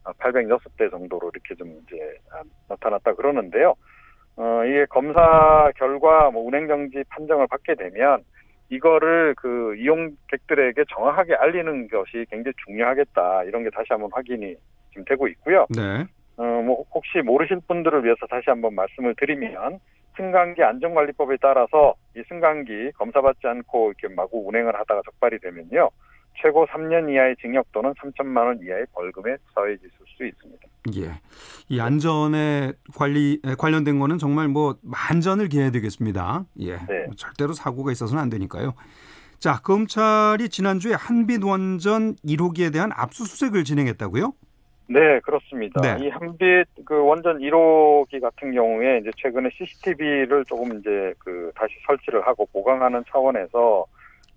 806대 정도로 이렇게 좀 이제 나타났다 그러는데요. 이게 검사 결과 뭐 운행 정지 판정을 받게 되면 이거를 그 이용객들에게 정확하게 알리는 것이 굉장히 중요하겠다. 이런 게 다시 한번 확인이 지금 되고 있고요. 네. 뭐 혹시 모르실 분들을 위해서 다시 한번 말씀을 드리면 승강기 안전관리법에 따라서 이 승강기 검사받지 않고 이렇게 마구 운행을 하다가 적발이 되면요. 최고 3년 이하의 징역 또는 3천만 원 이하의 벌금에 처해질 수 있습니다. 예. 이 안전에 관련된 거는 정말 뭐 만전을 기해야 되겠습니다. 예. 네. 절대로 사고가 있어서는 안 되니까요. 자, 검찰이 지난주에 한빛 원전 1호기에 대한 압수수색을 진행했다고요? 네, 그렇습니다. 네. 이 한빛 그 원전 1호기 같은 경우에 이제 최근에 CCTV를 조금 이제 그 다시 설치를 하고 보강하는 차원에서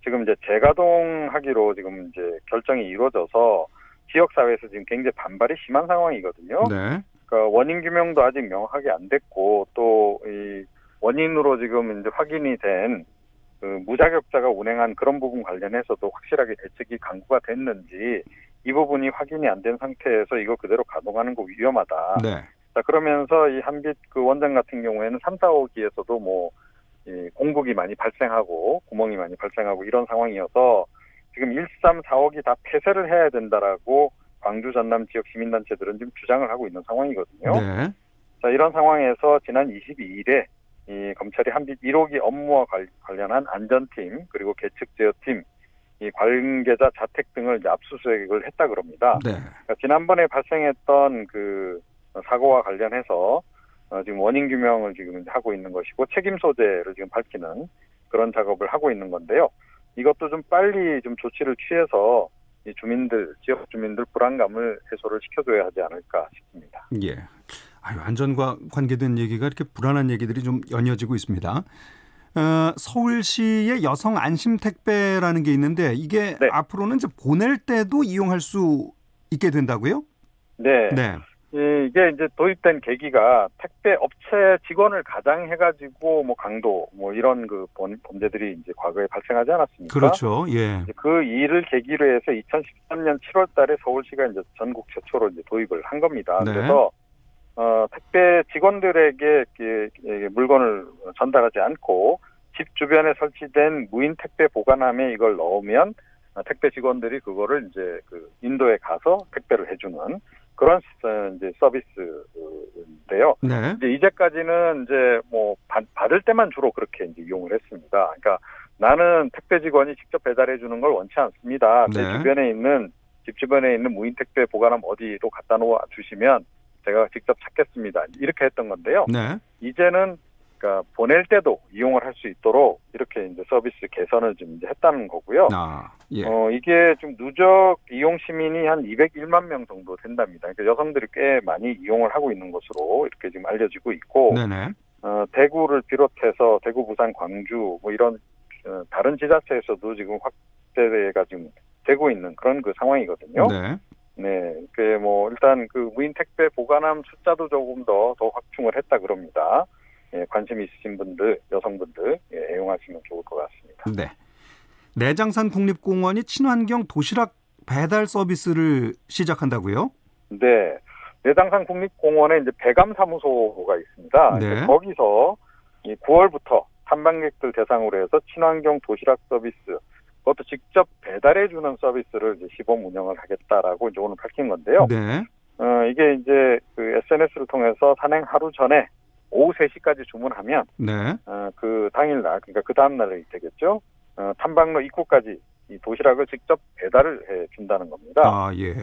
지금 이제 재가동하기로 지금 이제 결정이 이루어져서 지역 사회에서 지금 굉장히 반발이 심한 상황이거든요. 네. 그러니까 원인 규명도 아직 명확하게 안 됐고 또 이 원인으로 지금 이제 확인이 된 그 무자격자가 운행한 그런 부분 관련해서도 확실하게 대책이 강구가 됐는지 이 부분이 확인이 안 된 상태에서 이거 그대로 가동하는 거 위험하다. 네. 자, 그러면서 이 한빛 그 원전 같은 경우에는 3, 4호기에서도 뭐 이 공국이 많이 발생하고 구멍이 많이 발생하고 이런 상황이어서 지금 1, 3, 4호기 다 폐쇄를 해야 된다라고 광주 전남 지역 시민단체들은 지금 주장을 하고 있는 상황이거든요. 네. 자, 이런 상황에서 지난 22일에 이 검찰이 한빛 1호기 업무와 관련한 안전팀 그리고 계측 제어팀 이 관계자 자택 등을 이제 압수수색을 했다 그럽니다. 네. 그러니까 지난번에 발생했던 그 사고와 관련해서 지금 원인 규명을 지금 하고 있는 것이고 책임 소재를 지금 밝히는 그런 작업을 하고 있는 건데요. 이것도 좀 빨리 좀 조치를 취해서 이 주민들, 지역 주민들 불안감을 해소를 시켜줘야 하지 않을까 싶습니다. 예. 아유, 안전과 관계된 얘기가 이렇게 불안한 얘기들이 좀 연이어지고 있습니다. 서울시의 여성 안심 택배라는 게 있는데 이게 네. 앞으로는 이제 보낼 때도 이용할 수 있게 된다고요? 네. 네. 이게 이제 도입된 계기가 택배 업체 직원을 가장해가지고 뭐 강도 뭐 이런 그 범죄들이 이제 과거에 발생하지 않았습니까? 그렇죠. 예. 그 일을 계기로 해서 2013년 7월달에 서울시가 이제 전국 최초로 이제 도입을 한 겁니다. 네. 그래서 택배 직원들에게 물건을 전달하지 않고 집 주변에 설치된 무인 택배 보관함에 이걸 넣으면 택배 직원들이 그거를 이제 그 인도에 가서 택배를 해주는 그런 이제 서비스인데요. 네. 이제 이제까지는 이제 뭐 받을 때만 주로 그렇게 이제 이용을 했습니다. 그러니까 나는 택배 직원이 직접 배달해 주는 걸 원치 않습니다. 네. 제 주변에 있는 집 주변에 있는 무인 택배 보관함 어디로 갖다 놓아 주시면 제가 직접 찾겠습니다. 이렇게 했던 건데요. 네. 이제는 그러니까 보낼 때도 이용을 할 수 있도록 이렇게 이제 서비스 개선을 좀 이제 했다는 거고요. 예. 이게 좀 누적 이용 시민이 한 201만 명 정도 된답니다. 그러니까 여성들이 꽤 많이 이용을 하고 있는 것으로 이렇게 지금 알려지고 있고, 네네. 대구를 비롯해서 대구, 부산, 광주 뭐 이런 다른 지자체에서도 지금 확대가 지금 되고 있는 그런 그 상황이거든요. 네. 네, 그 뭐 일단 그 무인 택배 보관함 숫자도 조금 더 확충을 했다 그럽니다. 예, 관심 있으신 분들, 여성분들 애용하시면 좋을 것 같습니다. 네. 내장산 국립공원이 친환경 도시락 배달 서비스를 시작한다고요? 네, 내장산 국립공원에 이제 배감사무소가 있습니다. 네. 거기서 9월부터 탐방객들 대상으로 해서 친환경 도시락 서비스, 그것도 직접 배달해주는 서비스를 이제 시범 운영을 하겠다라고 이제 오늘 밝힌 건데요. 네. 이게 이제 그 SNS를 통해서 산행 하루 전에 오후 3시까지 주문하면 네. 그 당일날, 그러니까 그 다음날이 되겠죠. 탐방로 입구까지 이 도시락을 직접 배달을 해준다는 겁니다. 아, 예.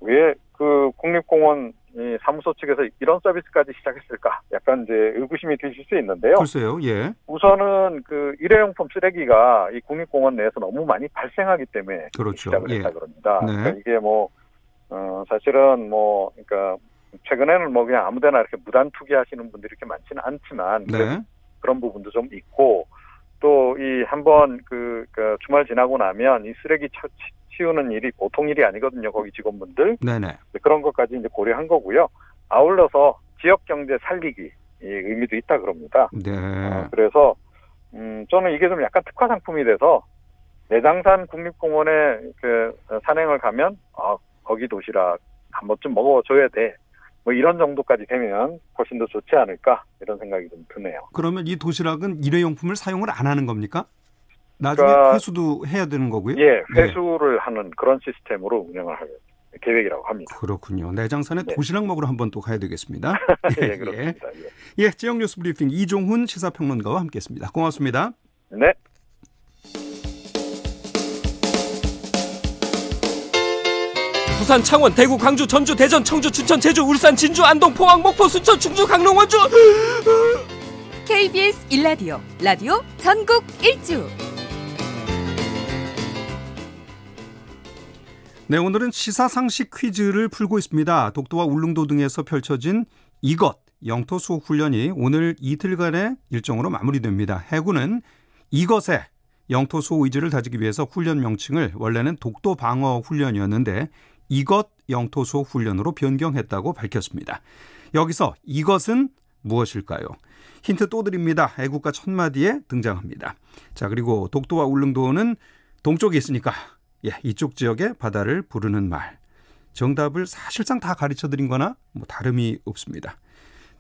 왜 그 국립공원 사무소 측에서 이런 서비스까지 시작했을까? 약간 이제 의구심이 드실 수 있는데요. 글쎄요, 예. 우선은 그 일회용품 쓰레기가 이 국립공원 내에서 너무 많이 발생하기 때문에 그렇죠. 시작을 했다 예. 그럽니다. 네. 그러니까 이게 뭐 사실은 뭐 그러니까 최근에는 뭐 그냥 아무데나 이렇게 무단 투기하시는 분들이 이렇게 많지는 않지만 네. 그런 부분도 좀 있고 또 이 한번 그 주말 지나고 나면 이 쓰레기 치우는 일이 보통 일이 아니거든요. 거기 직원분들. 네네. 그런 것까지 이제 고려한 거고요. 아울러서 지역 경제 살리기 이 의미도 있다 그럽니다. 네. 그래서 저는 이게 좀 약간 특화 상품이 돼서 내장산 국립공원에 그 산행을 가면 거기 도시락 한 번쯤 먹어줘야 돼. 뭐 이런 정도까지 되면 훨씬 더 좋지 않을까 이런 생각이 좀 드네요. 그러면 이 도시락은 일회용품을 사용을 안 하는 겁니까? 나중에 그러니까, 회수도 해야 되는 거고요? 예, 회수를 하는 그런 시스템으로 운영을 할 계획이라고 합니다. 그렇군요. 내장산에 네. 도시락 먹으러 한번 또 가야 되겠습니다. 예, 그렇습니다. 예, 지역 뉴스 브리핑 이종훈 시사평론가와 함께했습니다. 고맙습니다. 네. 부산, 창원, 대구, 광주, 전주, 대전, 청주, 춘천, 제주, 울산, 진주, 안동, 포항, 목포, 순천, 충주, 강릉, 원주. KBS 1라디오 라디오 전국 일주. 네, 오늘은 시사상식 퀴즈를 풀고 있습니다. 독도와 울릉도 등에서 펼쳐진 이것 영토 수호 훈련이 오늘 이틀간의 일정으로 마무리됩니다. 해군은 이것의 영토 수호 의지를 다지기 위해서 훈련 명칭을 원래는 독도 방어 훈련이었는데 이것 영토 수호 훈련으로 변경했다고 밝혔습니다. 여기서 이것은 무엇일까요? 힌트 또 드립니다. 애국가 천마디에 등장합니다. 자, 그리고 독도와 울릉도는 동쪽에 있으니까 이쪽 지역의 바다를 부르는 말. 정답을 사실상 다 가르쳐드린 거나 뭐 다름이 없습니다.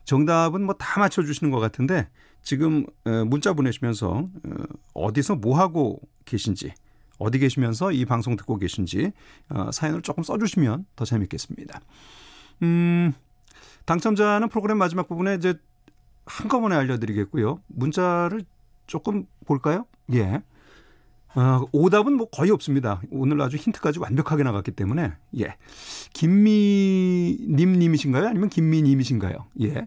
정답은 뭐 다 맞춰주시는 것 같은데 지금 문자 보내시면서 어디서 뭐하고 계신지, 어디 계시면서 이 방송 듣고 계신지 사연을 조금 써주시면 더 재밌겠습니다. 당첨자는 프로그램 마지막 부분에 이제 한꺼번에 알려드리겠고요. 문자를 조금 볼까요? 예. 오답은 뭐 거의 없습니다. 오늘 아주 힌트까지 완벽하게 나갔기 때문에 김미님이신가요? 아니면 김미님이신가요? 예.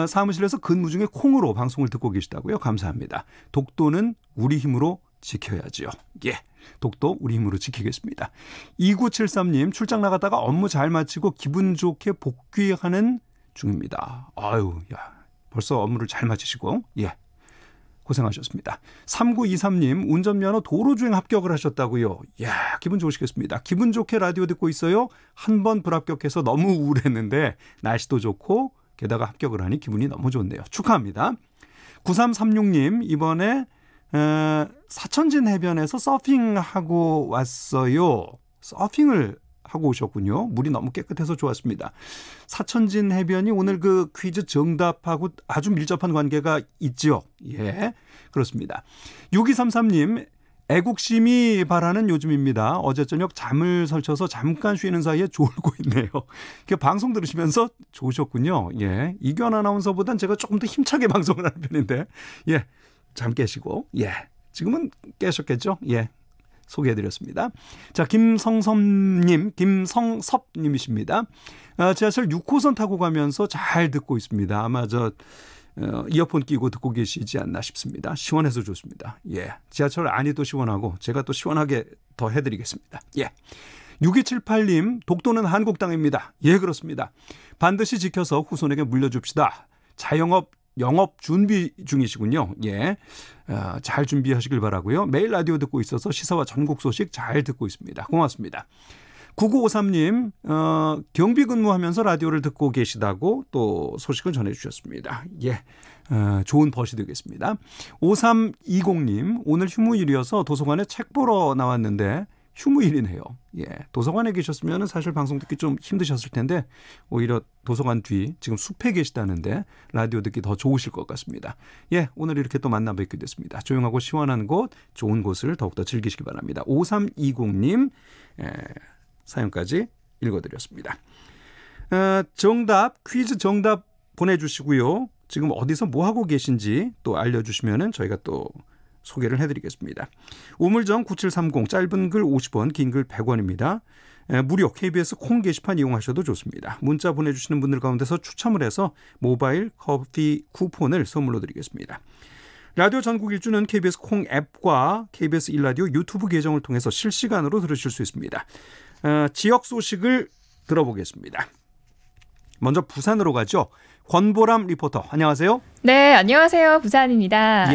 사무실에서 근무 중에 콩으로 방송을 듣고 계시다고요? 감사합니다. 독도는 우리 힘으로 지켜야지요. 예. 독도 우리 힘으로 지키겠습니다. 2973님 출장 나갔다가 업무 잘 마치고 기분 좋게 복귀하는 중입니다. 아유, 벌써 업무를 잘 마치시고 고생하셨습니다. 3923님 운전면허 도로주행 합격을 하셨다고요. 기분 좋으시겠습니다. 기분 좋게 라디오 듣고 있어요. 한 번 불합격해서 너무 우울했는데 날씨도 좋고 게다가 합격을 하니 기분이 너무 좋네요. 축하합니다. 9336님 이번에 사천진 해변에서 서핑하고 왔어요. 서핑을 하고 오셨군요. 물이 너무 깨끗해서 좋았습니다. 사천진 해변이 오늘 그 퀴즈 정답하고 아주 밀접한 관계가 있죠. 예, 그렇습니다. 6233님 애국심이 바라는 요즘입니다. 어제 저녁 잠을 설쳐서 잠깐 쉬는 사이에 졸고 있네요. 방송 들으시면서 좋으셨군요. 예, 이견 아나운서보단 제가 조금 더 힘차게 방송을 하는 편인데 잠 깨시고 지금은 깨셨겠죠. 소개해드렸습니다. 자, 김성섭님이십니다. 지하철 6호선 타고 가면서 잘 듣고 있습니다. 아마 이어폰 끼고 듣고 계시지 않나 싶습니다. 시원해서 좋습니다. 지하철 안이 또 시원하고 제가 또 시원하게 더 해드리겠습니다. 6278님 독도는 한국 땅입니다. 그렇습니다. 반드시 지켜서 후손에게 물려줍시다. 영업 준비 중이시군요. 잘 준비하시길 바라고요. 매일 라디오 듣고 있어서 시사와 전국 소식 잘 듣고 있습니다. 고맙습니다. 9953님 경비 근무하면서 라디오를 듣고 계시다고 또 소식을 전해주셨습니다. 좋은 벗이 되겠습니다. 5320님 오늘 휴무일이어서 도서관에 책 보러 나왔는데 휴무일이네요. 도서관에 계셨으면 사실 방송 듣기 좀 힘드셨을 텐데 오히려 도서관 뒤 지금 숲에 계시다는데 라디오 듣기 더 좋으실 것 같습니다. 오늘 이렇게 또 만나 뵙게 됐습니다. 조용하고 시원한 곳, 좋은 곳을 더욱더 즐기시기 바랍니다. 5320님 사연까지 읽어드렸습니다. 퀴즈 정답 보내주시고요. 지금 어디서 뭐하고 계신지 또 알려주시면 저희가 또 소개를 해드리겠습니다. 우물정 9730 짧은 글 50원 긴 글 100원입니다. 무료 KBS 콩 게시판 이용하셔도 좋습니다. 문자 보내주시는 분들 가운데서 추첨을 해서 모바일 커피 쿠폰을 선물로 드리겠습니다. 라디오 전국 일주는 KBS 콩 앱과 KBS 1라디오 유튜브 계정을 통해서 실시간으로 들으실 수 있습니다. 지역 소식을 들어보겠습니다. 먼저 부산으로 가죠. 권보람 리포터 안녕하세요. 네, 안녕하세요. 부산입니다.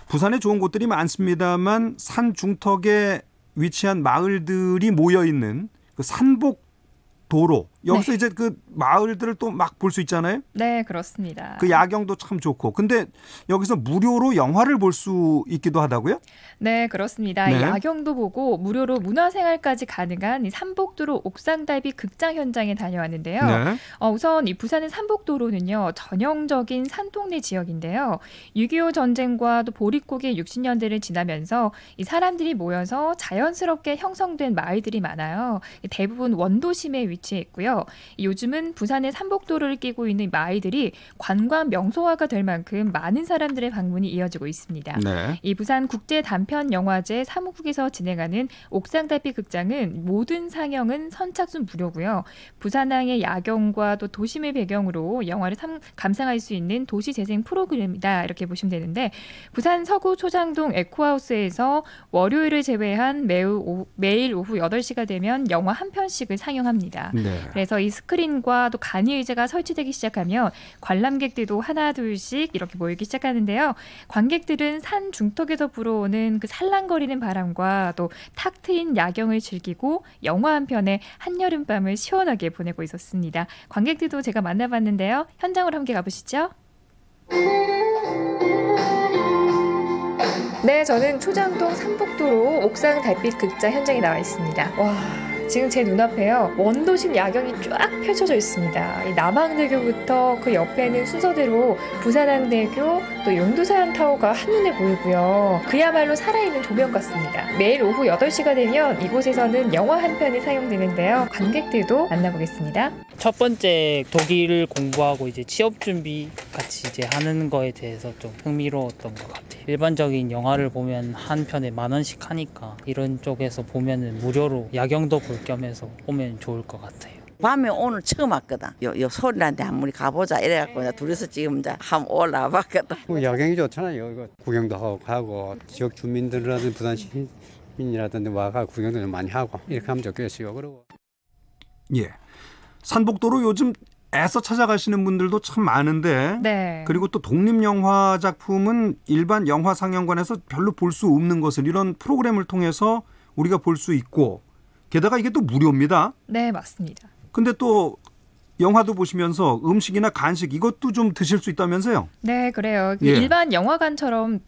부산에 좋은 곳들이 많습니다만 산 중턱에 위치한 마을들이 모여있는 그 산복도로 여기서 이제 그 마을들을 또 막 볼 수 있잖아요. 네, 그렇습니다. 그 야경도 참 좋고. 근데 여기서 무료로 영화를 볼 수 있기도 하다고요? 네, 그렇습니다. 네. 야경도 보고 무료로 문화생활까지 가능한 이 삼복도로 옥상달빛 극장 현장에 다녀왔는데요. 네. 우선 이 부산의 삼복도로는요, 전형적인 산동네 지역인데요. 6.25 전쟁과 또 보릿고개 60년대를 지나면서 이 사람들이 모여서 자연스럽게 형성된 마을들이 많아요. 대부분 원도심에 위치해 있고요. 요즘은 부산의 삼복도를 끼고 있는 마을들이 관광 명소화가 될 만큼 많은 사람들의 방문이 이어지고 있습니다. 네. 이 부산 국제 단편 영화제 사무국에서 진행하는 옥상달빛 극장은 모든 상영은 선착순 무료고요. 부산항의 야경과 또 도심을 배경으로 영화를 감상할 수 있는 도시재생 프로그램이다 이렇게 보시면 되는데 부산 서구 초장동 에코하우스에서 월요일을 제외한 매일 오후 8시가 되면 영화 한 편씩을 상영합니다. 네. 그래서 이 스크린과 또 간이 의자가 설치되기 시작하면 관람객들도 하나 둘씩 이렇게 모이기 시작하는데요. 관객들은 산 중턱에서 불어오는 그 살랑거리는 바람과 또 탁 트인 야경을 즐기고 영화 한 편의 한여름밤을 시원하게 보내고 있었습니다. 관객들도 제가 만나봤는데요. 현장으로 함께 가보시죠. 네, 저는 초장동 삼복도로 옥상 달빛 극장 현장에 나와 있습니다. 와, 지금 제 눈앞에요. 원도심 야경이 쫙 펼쳐져 있습니다. 이 남항대교부터 그 옆에는 순서대로 부산항대교, 또 용두산타워가 한눈에 보이고요. 그야말로 살아있는 조명 같습니다. 매일 오후 8시가 되면 이곳에서는 영화 한 편이 상영되는데요. 관객들도 만나보겠습니다. 첫 번째 독일 공부하고 이제 취업 준비 같이 이제 하는 거에 대해서 좀 흥미로웠던 것 같아요. 일반적인 영화를 보면 한 편에 10,000원씩 하니까 이런 쪽에서 보면은 무료로 야경도 볼 겸해서 오면 좋을 것 같아요. 밤에 오늘 처음 왔거든. 요 소리한테 한번 우리 가보자 이래갖고 둘이서 지금 이제 한번 올라와봤거든. 야경이 좋잖아요. 이거 구경도 하고 지역 주민들이라든지 부산 시민이라든지 와가 구경도 좀 많이 하고 이렇게 하면 좋겠어요. 그리고 예. 산복도로 요즘 애써 찾아가시는 분들도 참 많은데 네. 그리고 또 독립영화 작품은 일반 영화 상영관에서 별로 볼 수 없는 것을 이런 프로그램을 통해서 우리가 볼 수 있고 게다가 이게 또 무료입니다. 네, 맞습니다. 근데 또 영화도 보시면서 음식이나 간식 이것도 좀 드실 수 있다면서요? 네, 그래요. 예. 일반 영화관처럼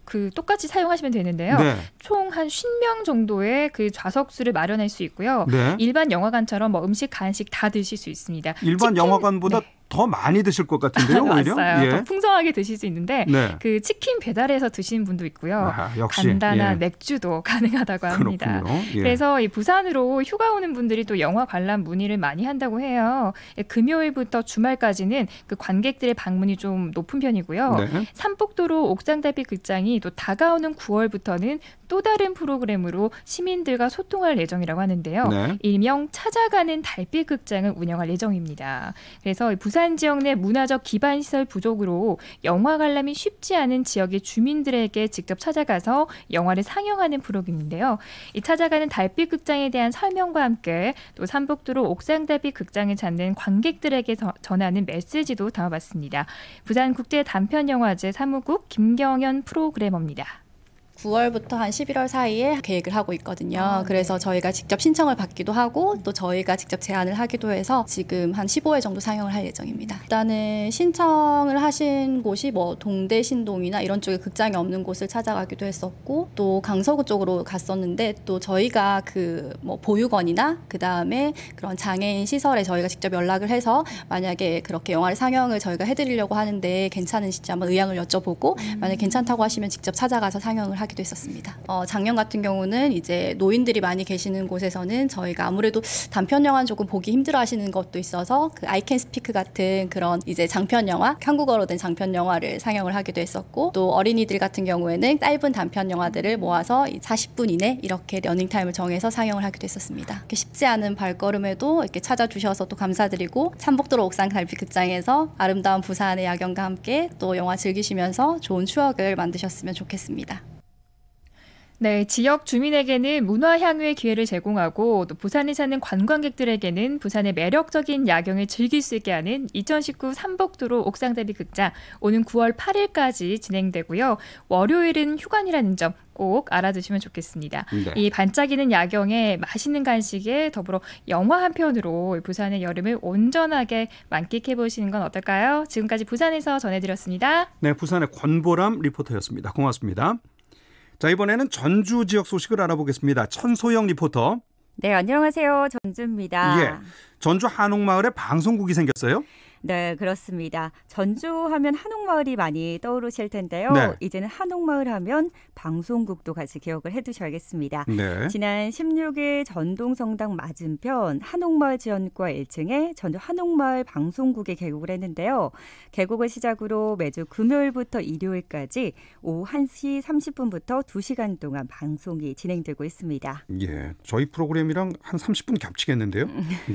그 똑같이 사용하시면 되는데요. 네. 총 한 50명 정도의 그 좌석수를 마련할 수 있고요. 네. 일반 영화관처럼 뭐 음식, 간식 다 드실 수 있습니다. 일반 영화관보다 네. 더 많이 드실 것 같은데요, 오히려? 맞아요. 예. 더 풍성하게 드실 수 있는데 네. 그 치킨 배달해서 드시는 분도 있고요. 아, 역시. 간단한 예. 맥주도 가능하다고 합니다. 그렇군요. 예. 그래서 이 부산으로 휴가 오는 분들이 또 영화 관람 문의를 많이 한다고 해요. 금요일부터 주말까지는 그 관객들의 방문이 좀 높은 편이고요. 네. 삼복도로 옥상달빛 극장이 또 다가오는 9월부터는 또 다른 프로그램으로 시민들과 소통할 예정이라고 하는데요. 네. 일명 찾아가는 달빛 극장을 운영할 예정입니다. 그래서 부산 지역 내 문화적 기반 시설 부족으로 영화 관람이 쉽지 않은 지역의 주민들에게 직접 찾아가서 영화를 상영하는 프로그램인데요. 이 찾아가는 달빛 극장에 대한 설명과 함께 또 삼복도로 옥상 달빛 극장을 찾는 관객들에게 전하는 메시지도 담아봤습니다. 부산 국제 단편 영화제 사무국 김경연 프로그래머입니다. 9월부터 한 11월 사이에 계획을 하고 있거든요. 그래서 저희가 직접 신청을 받기도 하고 또 저희가 직접 제안을 하기도 해서 지금 한 15회 정도 상영을 할 예정입니다. 일단은 신청을 하신 곳이 뭐 동대 신동이나 이런 쪽에 극장이 없는 곳을 찾아가기도 했었고 또 강서구 쪽으로 갔었는데 또 저희가 그 뭐 보육원이나 그 다음에 그런 장애인 시설에 저희가 직접 연락을 해서 만약에 그렇게 영화를 상영을 저희가 해드리려고 하는데 괜찮으신지 한번 의향을 여쭤보고 만약에 괜찮다고 하시면 직접 찾아가서 상영을 하기도 했었습니다. 작년 같은 경우는 이제 노인들이 많이 계시는 곳에서는 저희가 아무래도 단편 영화는 조금 보기 힘들어 하시는 것도 있어서 그 I Can Speak 같은 그런 이제 장편 영화, 한국어로 된 장편 영화를 상영을 하기도 했었고 또 어린이들 같은 경우에는 짧은 단편 영화들을 모아서 40분 이내 이렇게 러닝타임을 정해서 상영을 하기도 했었습니다. 이렇게 쉽지 않은 발걸음에도 이렇게 찾아주셔서 또 감사드리고 삼복도로 옥상 달빛 극장에서 아름다운 부산의 야경과 함께 또 영화 즐기시면서 좋은 추억을 만드셨으면 좋겠습니다. 네, 지역 주민에게는 문화 향유의 기회를 제공하고 또 부산에 사는 관광객들에게는 부산의 매력적인 야경을 즐길 수 있게 하는 2019 삼복도로 옥상달빛 극장 오는 9월 8일까지 진행되고요. 월요일은 휴관이라는 점 꼭 알아두시면 좋겠습니다. 네. 이 반짝이는 야경에 맛있는 간식에 더불어 영화 한 편으로 부산의 여름을 온전하게 만끽해 보시는 건 어떨까요? 지금까지 부산에서 전해드렸습니다. 네, 부산의 권보람 리포터였습니다. 고맙습니다. 자, 이번에는 전주 지역 소식을 알아보겠습니다. 천소영 리포터. 네, 안녕하세요. 전주입니다. 예, 전주 한옥마을에 방송국이 생겼어요? 네, 그렇습니다. 전주하면 한옥마을이 많이 떠오르실 텐데요. 네. 이제는 한옥마을 하면 방송국도 같이 기억을 해두셔야겠습니다. 네. 지난 16일 전동성당 맞은편 한옥마을 지원과 1층에 전주 한옥마을 방송국이 개국을 했는데요. 개국을 시작으로 매주 금요일부터 일요일까지 오후 1시 30분부터 2시간 동안 방송이 진행되고 있습니다. 예, 저희 프로그램이랑 한 30분 겹치겠는데요.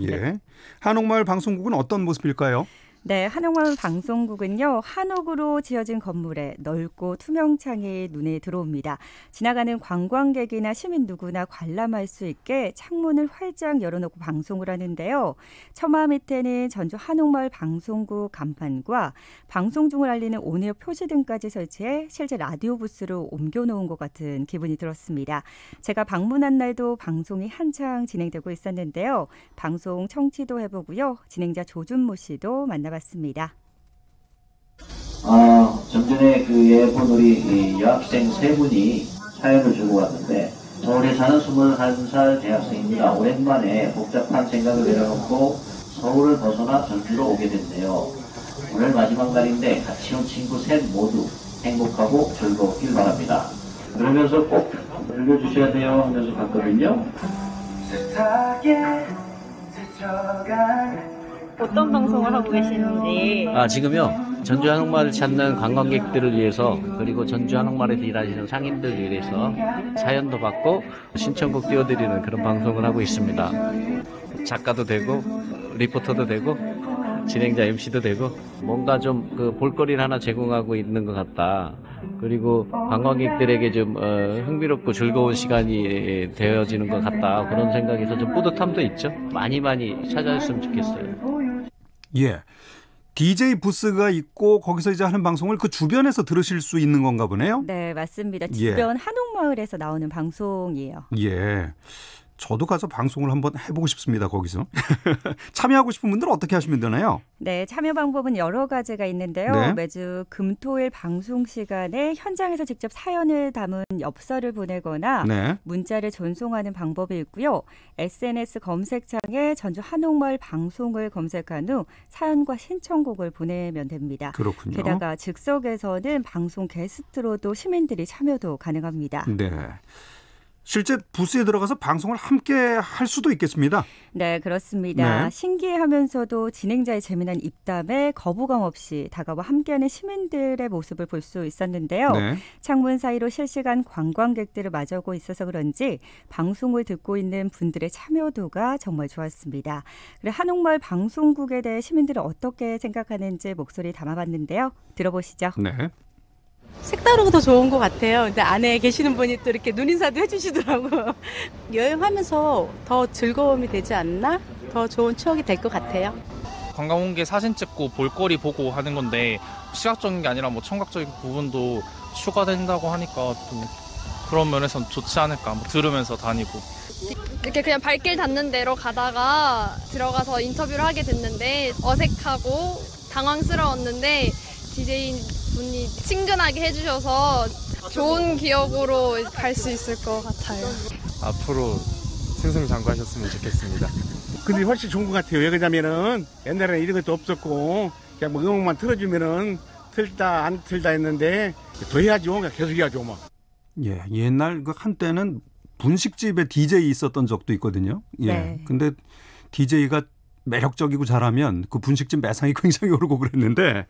예, 네. 한옥마을 방송국은 어떤 모습일까요? 네, 한옥마을 방송국은요. 한옥으로 지어진 건물에 넓고 투명 창이 눈에 들어옵니다. 지나가는 관광객이나 시민 누구나 관람할 수 있게 창문을 활짝 열어놓고 방송을 하는데요. 처마 밑에는 전주 한옥마을 방송국 간판과 방송 중을 알리는 온에어 표시 등까지 설치해 실제 라디오 부스로 옮겨놓은 것 같은 기분이 들었습니다. 제가 방문한 날도 방송이 한창 진행되고 있었는데요. 방송 청취도 해보고요. 진행자 조준모 씨도 만나봤습니다. 좀 전에 그 예쁜 우리 여학생 세 분이 사연을 주고 왔는데 서울에 사는 21살 대학생입니다. 오랜만에 복잡한 생각을 내려놓고 서울을 벗어나 전주로 오게 됐네요. 오늘 마지막 날인데 같이 온 친구 셋 모두 행복하고 즐겁길 바랍니다. 그러면서 꼭 읽어주셔야 돼요 하면서 봤거든요. 어떤 방송을 하고 계시는지. 지금요. 전주 한옥마을 찾는 관광객들을 위해서 그리고 전주 한옥마을에서 일하시는 상인들을 위해서 사연도 받고 신청곡 띄워드리는 그런 방송을 하고 있습니다. 작가도 되고 리포터도 되고 진행자 MC도 되고 뭔가 좀 그 볼거리를 하나 제공하고 있는 것 같다. 그리고 관광객들에게 좀 흥미롭고 즐거운 시간이 되어지는 것 같다. 그런 생각에서 좀 뿌듯함도 있죠. 많이 찾아줬으면 좋겠어요. 예, DJ 부스가 있고 거기서 이제 하는 방송을 그 주변에서 들으실 수 있는 건가 보네요. 네, 맞습니다. 주변 한옥마을에서 나오는 방송이에요. 예, 저도 가서 방송을 한번 해보고 싶습니다. 거기서. 참여하고 싶은 분들은 어떻게 하시면 되나요? 네, 참여 방법은 여러 가지가 있는데요. 네. 매주 금토일 방송 시간에 현장에서 직접 사연을 담은 엽서를 보내거나 네. 문자를 전송하는 방법이 있고요. SNS 검색창에 전주 한옥마을 방송을 검색한 후 사연과 신청곡을 보내면 됩니다. 그렇군요. 게다가 즉석에서는 방송 게스트로도 시민들이 참여도 가능합니다. 네. 실제 부스에 들어가서 방송을 함께 할 수도 있겠습니다. 네, 그렇습니다. 네. 신기하면서도 진행자의 재미난 입담에 거부감 없이 다가와 함께하는 시민들의 모습을 볼 수 있었는데요. 네. 창문 사이로 실시간 관광객들을 맞이하고 있어서 그런지 방송을 듣고 있는 분들의 참여도가 정말 좋았습니다. 그리고 한옥마을 방송국에 대해 시민들은 어떻게 생각하는지 목소리 담아봤는데요. 들어보시죠. 네. 색다르고 더 좋은 것 같아요. 근데 안에 계시는 분이 또 이렇게 눈인사도 해주시더라고요. 여행하면서 더 즐거움이 되지 않나? 더 좋은 추억이 될 것 같아요. 관광 온 게 사진 찍고 볼거리 보고 하는 건데 시각적인 게 아니라 뭐 청각적인 부분도 추가된다고 하니까 또 그런 면에서는 좋지 않을까. 뭐 들으면서 다니고. 이렇게 그냥 발길 닿는 데로 가다가 들어가서 인터뷰를 하게 됐는데 어색하고 당황스러웠는데 DJ 분이 친근하게 해주셔서 좋은 기억으로 갈 수 있을 것 같아요. 앞으로 승승장구하셨으면 좋겠습니다. 근데 훨씬 좋은 것 같아요. 왜 그러냐면은 옛날에는 이런 것도 없었고 그냥 뭐 음악만 틀어주면은 틀다 안 틀다 했는데 더 해야죠. 그냥 계속 해야죠. 뭐. 예, 옛날 그 한때는 분식집에 DJ 있었던 적도 있거든요. 예. 네. 근데 DJ가 매력적이고 잘하면 그 분식집 매상이 굉장히 오르고 그랬는데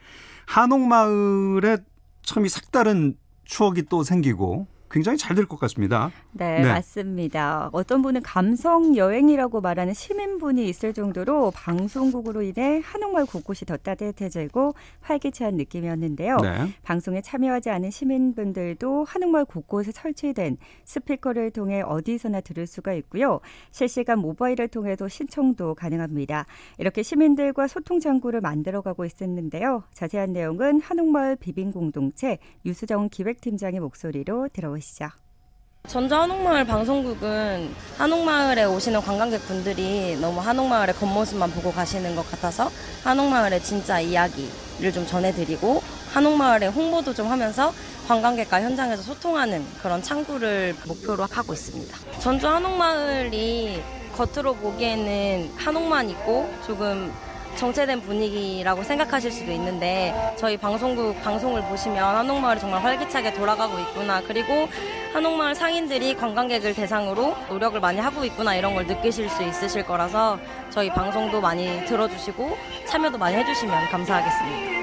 한옥마을에 참 이 색다른 추억이 또 생기고 굉장히 잘 될 것 같습니다. 네, 맞습니다. 어떤 분은 감성 여행이라고 말하는 시민분이 있을 정도로 방송국으로 인해 한옥마을 곳곳이 더 따뜻해지고 활기찬 느낌이었는데요. 네. 방송에 참여하지 않은 시민분들도 한옥마을 곳곳에 설치된 스피커를 통해 어디서나 들을 수가 있고요. 실시간 모바일을 통해서 신청도 가능합니다. 이렇게 시민들과 소통 창구를 만들어가고 있었는데요. 자세한 내용은 한옥마을 비빙공동체 유수정 기획팀장의 목소리로 들어보시죠. 전주 한옥마을 방송국은 한옥마을에 오시는 관광객분들이 너무 한옥마을의 겉모습만 보고 가시는 것 같아서 한옥마을의 진짜 이야기를 좀 전해드리고 한옥마을의 홍보도 좀 하면서 관광객과 현장에서 소통하는 그런 창구를 목표로 하고 있습니다. 전주 한옥마을이 겉으로 보기에는 한옥만 있고 조금 정체된 분위기라고 생각하실 수도 있는데 저희 방송국 방송을 보시면 한옥마을이 정말 활기차게 돌아가고 있구나, 그리고 한옥마을 상인들이 관광객을 대상으로 노력을 많이 하고 있구나, 이런 걸 느끼실 수 있으실 거라서 저희 방송도 많이 들어주시고 참여도 많이 해주시면 감사하겠습니다.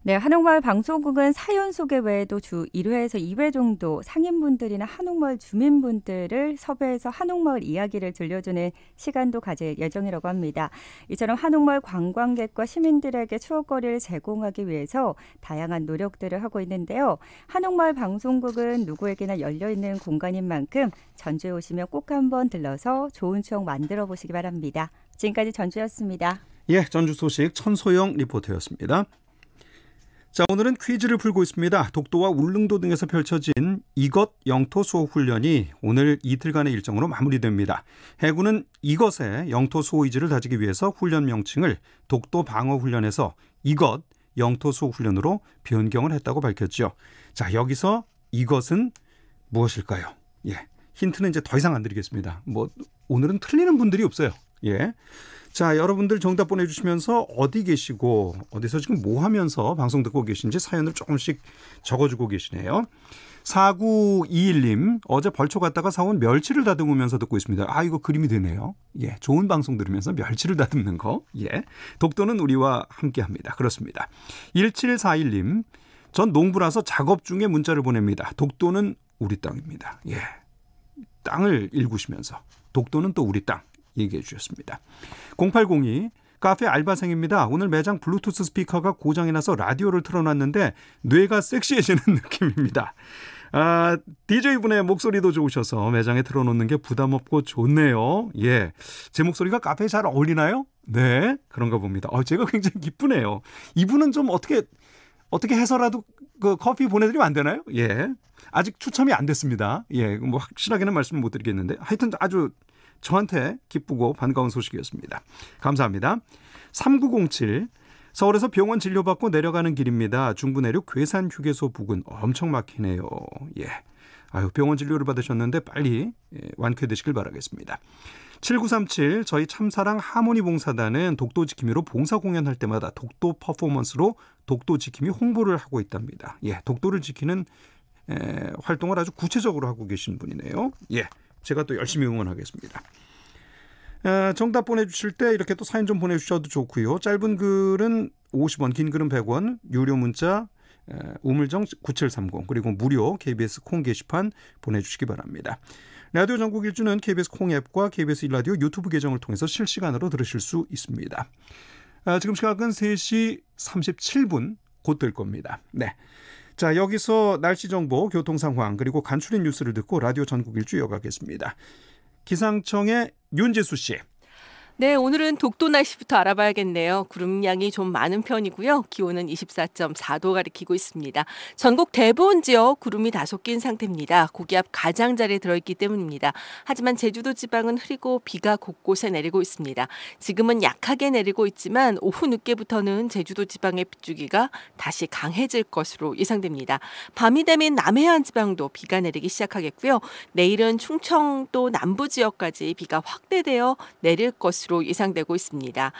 네, 한옥마을 방송국은 사연 소개 외에도 주 1회에서 2회 정도 상인분들이나 한옥마을 주민분들을 섭외해서 한옥마을 이야기를 들려주는 시간도 가질 예정이라고 합니다. 이처럼 한옥마을 관광객과 시민들에게 추억거리를 제공하기 위해서 다양한 노력들을 하고 있는데요. 한옥마을 방송국은 누구에게나 열려있는 공간인 만큼 전주에 오시면 꼭 한번 들러서 좋은 추억 만들어 보시기 바랍니다. 지금까지 전주였습니다. 예, 전주 소식 천소영 리포터였습니다. 자, 오늘은 퀴즈를 풀고 있습니다. 독도와 울릉도 등에서 펼쳐진 이것 영토 수호 훈련이 오늘 이틀간의 일정으로 마무리됩니다. 해군은 이것의 영토 수호 의지를 다지기 위해서 훈련 명칭을 독도 방어 훈련에서 이것 영토 수호 훈련으로 변경을 했다고 밝혔죠. 자, 여기서 이것은 무엇일까요? 예, 힌트는 이제 더 이상 안 드리겠습니다. 오늘은 틀리는 분들이 없어요. 예. 자, 여러분들 정답 보내주시면서 어디 계시고 어디서 지금 뭐 하면서 방송 듣고 계신지 사연을 조금씩 적어주고 계시네요. 4921님, 어제 벌초 갔다가 사온 멸치를 다듬으면서 듣고 있습니다. 아, 이거 그림이 되네요. 예, 좋은 방송 들으면서 멸치를 다듬는 거. 예, 독도는 우리와 함께합니다. 그렇습니다. 1741님, 전 농부라서 작업 중에 문자를 보냅니다. 독도는 우리 땅입니다. 예, 땅을 일구시면서 독도는 또 우리 땅 얘기해 주셨습니다. 0802, 카페 알바생입니다. 오늘 매장 블루투스 스피커가 고장이 나서 라디오를 틀어놨는데 뇌가 섹시해지는 느낌입니다. 아, DJ분의 목소리도 좋으셔서 매장에 틀어놓는 게 부담 없고 좋네요. 예, 제 목소리가 카페에 잘 어울리나요? 네, 그런가 봅니다. 제가 굉장히 기쁘네요. 이분은 좀 어떻게 해서라도 그 커피 보내드리면 안 되나요? 예, 아직 추첨이 안 됐습니다. 예, 뭐 확실하게는 말씀을 못 드리겠는데 하여튼 아주 저한테 기쁘고 반가운 소식이었습니다. 감사합니다. 3907, 서울에서 병원 진료받고 내려가는 길입니다. 중부 내륙 괴산 휴게소 부근 엄청 막히네요. 예, 아유, 병원 진료를 받으셨는데 빨리 완쾌되시길 바라겠습니다. 7937, 저희 참사랑 하모니 봉사단은 독도 지킴이로 봉사 공연할 때마다 독도 퍼포먼스로 독도 지킴이 홍보를 하고 있답니다. 예, 독도를 지키는 활동을 아주 구체적으로 하고 계신 분이네요. 예, 제가 또 열심히 응원하겠습니다. 정답 보내주실 때 이렇게 또 사연 좀 보내주셔도 좋고요. 짧은 글은 50원, 긴 글은 100원, 유료 문자 우물정 9730, 그리고 무료 KBS 콩 게시판 보내주시기 바랍니다. 라디오 전국 1주는 KBS 콩 앱과 KBS 1라디오 유튜브 계정을 통해서 실시간으로 들으실 수 있습니다. 지금 시각은 3시 37분 곧 될 겁니다. 네. 자, 여기서 날씨 정보, 교통 상황, 그리고 간추린 뉴스를 듣고 라디오 전국 1주 이어가겠습니다. 기상청의 윤지수 씨. 네, 오늘은 독도 날씨부터 알아봐야겠네요. 구름량이 좀 많은 편이고요. 기온은 24.4도 가리키고 있습니다. 전국 대부분 지역 구름이 다소 낀 상태입니다. 고기압 가장자리에 들어있기 때문입니다. 하지만 제주도 지방은 흐리고 비가 곳곳에 내리고 있습니다. 지금은 약하게 내리고 있지만 오후 늦게부터는 제주도 지방의 빗줄기가 다시 강해질 것으로 예상됩니다. 밤이 되면 남해안 지방도 비가 내리기 시작하겠고요. 내일은 충청도 남부 지역까지 비가 확대되어 내릴 것으로 예상되고 있습니다.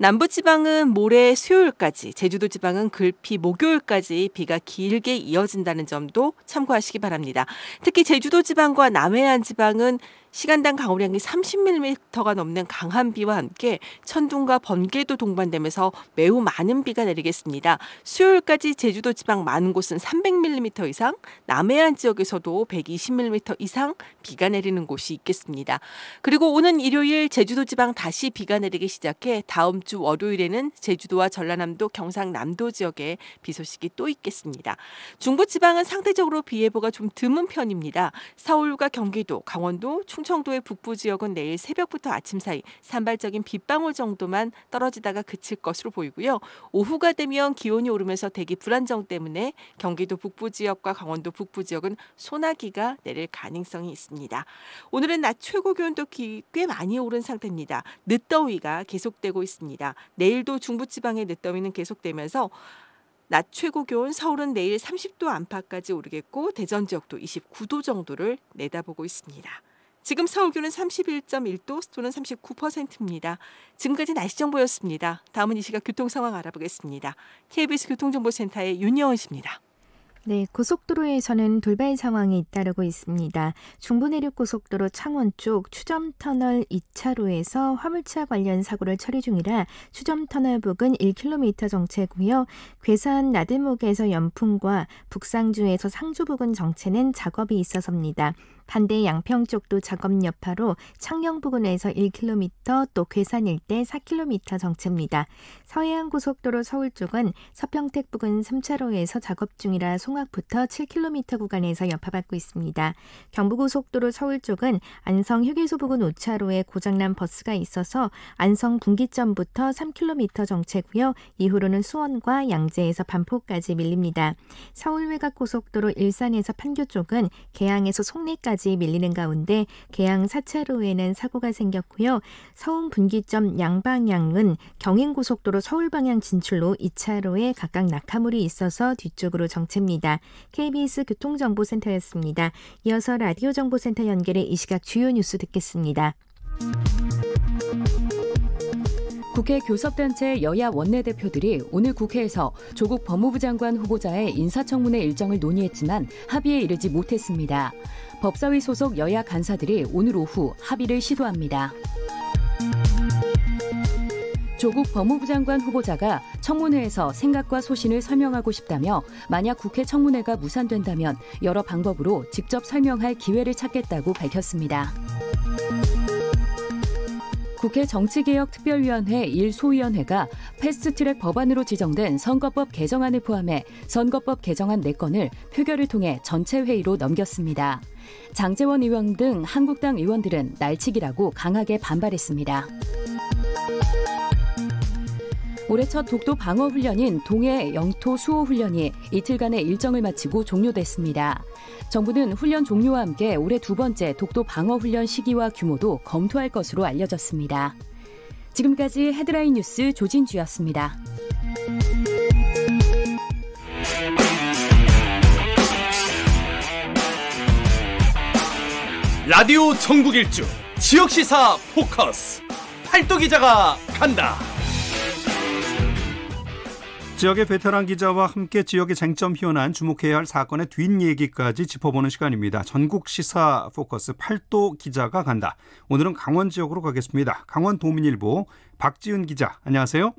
남부지방은 모레 수요일까지, 제주도지방은 글피 목요일까지 비가 길게 이어진다는 점도 참고하시기 바랍니다. 특히 제주도지방과 남해안 지방은 시간당 강우량이 30mm가 넘는 강한 비와 함께 천둥과 번개도 동반되면서 매우 많은 비가 내리겠습니다. 수요일까지 제주도 지방 많은 곳은 300mm 이상, 남해안 지역에서도 120mm 이상 비가 내리는 곳이 있겠습니다. 그리고 오는 일요일 제주도 지방 다시 비가 내리기 시작해 다음 주 월요일에는 제주도와 전라남도, 경상남도 지역에 비 소식이 또 있겠습니다. 중부 지방은 상대적으로 비 예보가 좀 드문 편입니다. 서울과 경기도, 강원도, 충청도의 북부 지역은 내일 새벽부터 아침 사이 산발적인 빗방울 정도만 떨어지다가 그칠 것으로 보이고요. 오후가 되면 기온이 오르면서 대기 불안정 때문에 경기도 북부 지역과 강원도 북부 지역은 소나기가 내릴 가능성이 있습니다. 오늘은 낮 최고 기온도 꽤 많이 오른 상태입니다. 늦더위가 계속되고 있습니다. 내일도 중부지방의 늦더위는 계속되면서 낮 최고 기온 서울은 내일 30도 안팎까지 오르겠고 대전 지역도 29도 정도를 내다보고 있습니다. 지금 서울 기온은 31.1도, 습도는 39%입니다. 지금까지 날씨 정보였습니다. 다음은 이 시각 교통 상황 알아보겠습니다. KBS 교통정보센터의 윤여은 씨입니다. 네, 고속도로에서는 돌발 상황이 잇따르고 있습니다. 중부내륙고속도로 창원 쪽 추점터널 2차로에서 화물차 관련 사고를 처리 중이라 추점터널 부근 1km 정체고요. 괴산 나들목에서 연풍과 북상주에서 상주 부근 정체는 작업이 있어서입니다. 반대 양평 쪽도 작업 여파로 창녕 부근에서 1km, 또 괴산 일대 4km 정체입니다. 서해안고속도로 서울 쪽은 서평택 부근 3차로에서 작업 중이라 송악부터 7km 구간에서 여파받고 있습니다. 경부고속도로 서울 쪽은 안성 휴게소 부근 5차로에 고장난 버스가 있어서 안성 분기점부터 3km 정체고요. 이후로는 수원과 양재에서 반포까지 밀립니다. 서울 외곽고속도로 일산에서 판교 쪽은 개항에서 송내까지 밀리는 가운데 개항 4차로에는 사고가 생겼고요. 서운 분기점 양방향은 경인고속도로 서울 방향 진출로 2차로에 각각 낙하물이 있어서 뒤쪽으로 정체입니다. KBS 교통정보센터였습니다. 이어서 라디오 정보센터 연결해 이 시각 주요 뉴스 듣겠습니다. 국회 교섭단체 여야 원내대표들이 오늘 국회에서 조국 법무부 장관 후보자의 인사청문회 일정을 논의했지만 합의에 이르지 못했습니다. 법사위 소속 여야 간사들이 오늘 오후 합의를 시도합니다. 조국 법무부 장관 후보자가 청문회에서 생각과 소신을 설명하고 싶다며 만약 국회 청문회가 무산된다면 여러 방법으로 직접 설명할 기회를 찾겠다고 밝혔습니다. 국회 정치개혁특별위원회 1소위원회가 패스트트랙 법안으로 지정된 선거법 개정안을 포함해 선거법 개정안 4건을 표결을 통해 전체 회의로 넘겼습니다. 장제원 의원 등 한국당 의원들은 날치기라고 강하게 반발했습니다. 올해 첫 독도 방어 훈련인 동해 영토 수호 훈련이 이틀간의 일정을 마치고 종료됐습니다. 정부는 훈련 종료와 함께 올해 2번째 독도 방어 훈련 시기와 규모도 검토할 것으로 알려졌습니다. 지금까지 헤드라인 뉴스 조진주였습니다. 라디오 전국 일주 지역시사 포커스 팔도 기자가 간다. 지역의 베테랑 기자와 함께 지역의 쟁점 현안, 주목해야 할 사건의 뒷얘기까지 짚어보는 시간입니다. 전국 시사 포커스 팔도 기자가 간다. 오늘은 강원 지역으로 가겠습니다. 강원 도민일보 박지은 기자, 안녕하세요.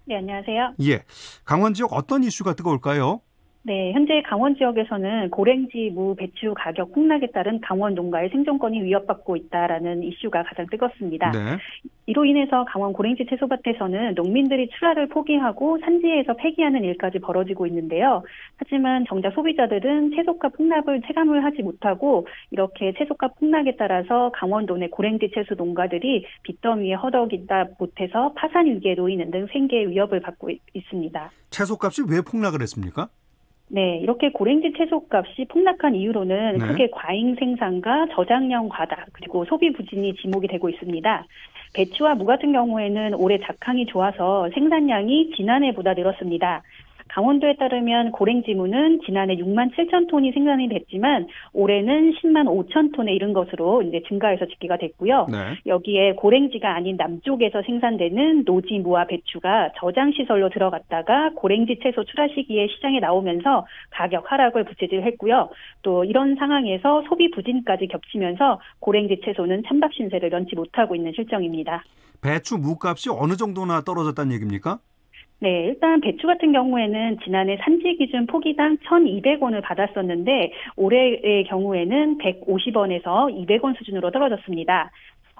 네, 안녕하세요. 예, 강원 지역 어떤 이슈가 뜨거울까요? 네, 현재 강원 지역에서는 고랭지 무 배추 가격 폭락에 따른 강원 농가의 생존권이 위협받고 있다라는 이슈가 가장 뜨겁습니다. 네. 이로 인해서 강원 고랭지 채소밭에서는 농민들이 출하를 포기하고 산지에서 폐기하는 일까지 벌어지고 있는데요. 하지만 정작 소비자들은 채소값 폭락을 체감을 하지 못하고 이렇게 채소값 폭락에 따라서 강원도 내 고랭지 채소 농가들이 빚더미에 허덕이다 못해서 파산 위기에 놓이는 등 생계 위협을 받고 있습니다. 채소값이 왜 폭락을 했습니까? 네, 이렇게 고랭지 채소값이 폭락한 이유로는 크게 과잉 생산과 저장량 과다, 그리고 소비 부진이 지목이 되고 있습니다. 배추와 무 같은 경우에는 올해 작황이 좋아서 생산량이 지난해보다 늘었습니다. 강원도에 따르면 고랭지무는 지난해 6만 7천 톤이 생산이 됐지만 올해는 10만 5천 톤에 이른 것으로 이제 증가해서 집계가 됐고요. 네. 여기에 고랭지가 아닌 남쪽에서 생산되는 노지무와 배추가 저장 시설로 들어갔다가 고랭지 채소 출하 시기에 시장에 나오면서 가격 하락을 부채질했고요. 또 이런 상황에서 소비 부진까지 겹치면서 고랭지 채소는 찬밥 신세를 면치 못하고 있는 실정입니다. 배추 무값이 어느 정도나 떨어졌다는 얘기입니까? 네, 일단 배추 같은 경우에는 지난해 산지 기준 포기당 1,200원을 받았었는데 올해의 경우에는 150원에서 200원 수준으로 떨어졌습니다.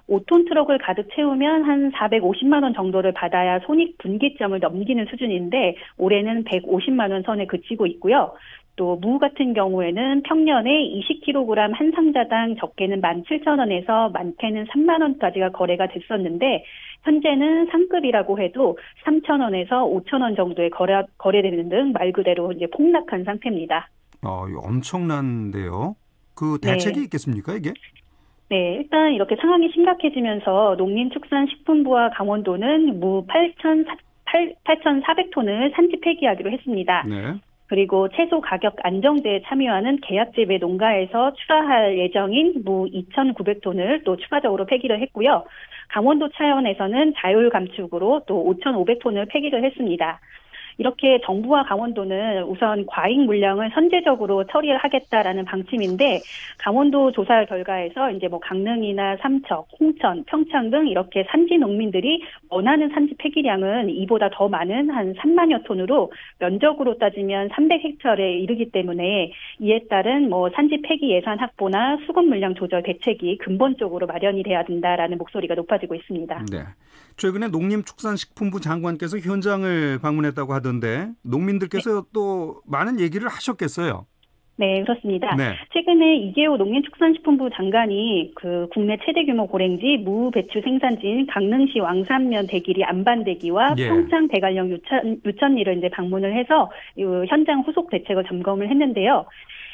5톤 트럭을 가득 채우면 한 450만 원 정도를 받아야 손익분기점을 넘기는 수준인데 올해는 150만 원 선에 그치고 있고요. 또 무 같은 경우에는 평년에 20kg 한 상자당 적게는 17,000원에서 많게는 3만 원까지가 거래가 됐었는데 현재는 상급이라고 해도 3,000원에서 5,000원 정도에 거래되는 등 말 그대로 이제 폭락한 상태입니다. 이거 엄청난데요. 그 대책이 네. 있겠습니까, 이게? 네, 일단 이렇게 상황이 심각해지면서 농림축산식품부와 강원도는 무 8,400톤을 산지 폐기하기로 했습니다. 네. 그리고 채소 가격 안정제에 참여하는 계약재배 농가에서 출하할 예정인 무 2,900톤을 또 추가적으로 폐기를 했고요. 강원도 차원에서는 자율 감축으로 또 5,500톤을 폐기를 했습니다. 이렇게 정부와 강원도는 우선 과잉 물량을 선제적으로 처리를 하겠다라는 방침인데 강원도 조사 결과에서 이제 뭐 강릉이나 삼척, 홍천, 평창 등 이렇게 산지 농민들이 원하는 산지 폐기량은 이보다 더 많은 한 3만여 톤으로 면적으로 따지면 300헥타르에 이르기 때문에 이에 따른 뭐 산지 폐기 예산 확보나 수급 물량 조절 대책이 근본적으로 마련이 돼야 된다라는 목소리가 높아지고 있습니다. 네. 최근에 농림축산식품부 장관께서 현장을 방문했다고 하던데 농민들께서 또 많은 얘기를 하셨겠어요. 네, 그렇습니다. 네. 최근에 이계호 농림축산식품부 장관이 그 국내 최대 규모 고랭지 무 배추 생산지인 강릉시 왕산면 대길이 안반대기와 예. 평창 대관령 유천리를 이제 방문을 해서 현장 후속 대책을 점검을 했는데요.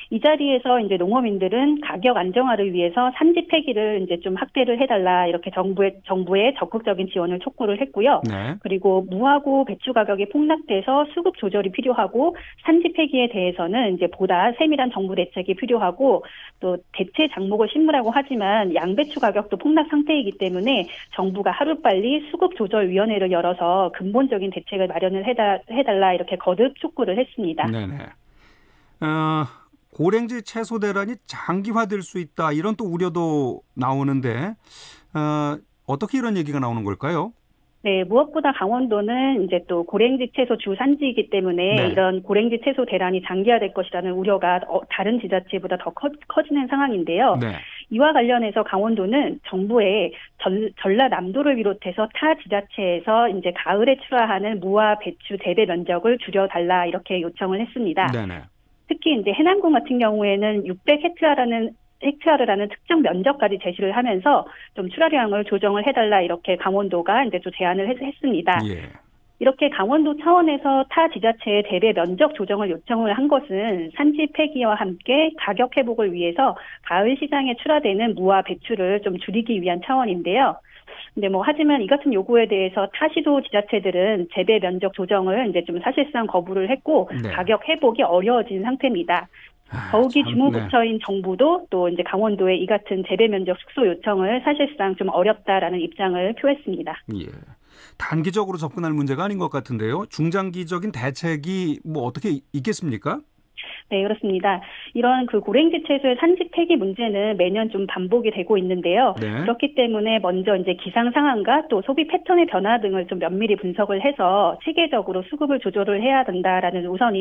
이 자리에서 이제 농어민들은 가격 안정화를 위해서 산지 폐기를 이제 좀 확대를 해달라 이렇게 정부의 적극적인 지원을 촉구를 했고요. 네. 그리고 무하고 배추 가격이 폭락돼서 수급 조절이 필요하고 산지 폐기에 대해서는 이제 보다 세밀한 정부 대책이 필요하고 또 대체 장목을 심으라고 하지만 양배추 가격도 폭락 상태이기 때문에 정부가 하루빨리 수급 조절 위원회를 열어서 근본적인 대책을 마련을 해달라 이렇게 거듭 촉구를 했습니다. 네네. 고랭지 채소 대란이 장기화될 수 있다 이런 또 우려도 나오는데 어떻게 이런 얘기가 나오는 걸까요? 네, 무엇보다 강원도는 이제 또 고랭지 채소 주산지이기 때문에 네. 이런 고랭지 채소 대란이 장기화될 것이라는 우려가 다른 지자체보다 더 커지는 상황인데요. 네. 이와 관련해서 강원도는 정부에 전라남도를 비롯해서 타 지자체에서 이제 가을에 출하하는 무와 배추 재배 면적을 줄여달라 이렇게 요청을 했습니다. 네네. 특히 이제 해남군 같은 경우에는 600헥타르라는 특정 면적까지 제시를 하면서 좀 출하량을 조정을 해달라 이렇게 강원도가 이제 또 제안을 했습니다. 예. 이렇게 강원도 차원에서 타 지자체의 재배 면적 조정을 요청을 한 것은 산지 폐기와 함께 가격 회복을 위해서 가을 시장에 출하되는 무와 배추를 좀 줄이기 위한 차원인데요. 근데 하지만 이 같은 요구에 대해서 타시도 지자체들은 재배 면적 조정을 이제 좀 사실상 거부를 했고 네. 가격 회복이 어려워진 상태입니다. 더욱이 주무부처인 정부도 또 이제 강원도의 이 같은 재배 면적 축소 요청을 사실상 좀 어렵다라는 입장을 표했습니다. 예. 단기적으로 접근할 문제가 아닌 것 같은데요. 중장기적인 대책이 어떻게 있겠습니까? 네, 그렇습니다. 이런 그 고랭지 채소의 산지 폐기 문제는 매년 좀 반복이 되고 있는데요. 네. 그렇기 때문에 먼저 이제 기상 상황과 또 소비 패턴의 변화 등을 좀 면밀히 분석을 해서 체계적으로 수급을 조절을 해야 된다라는 우선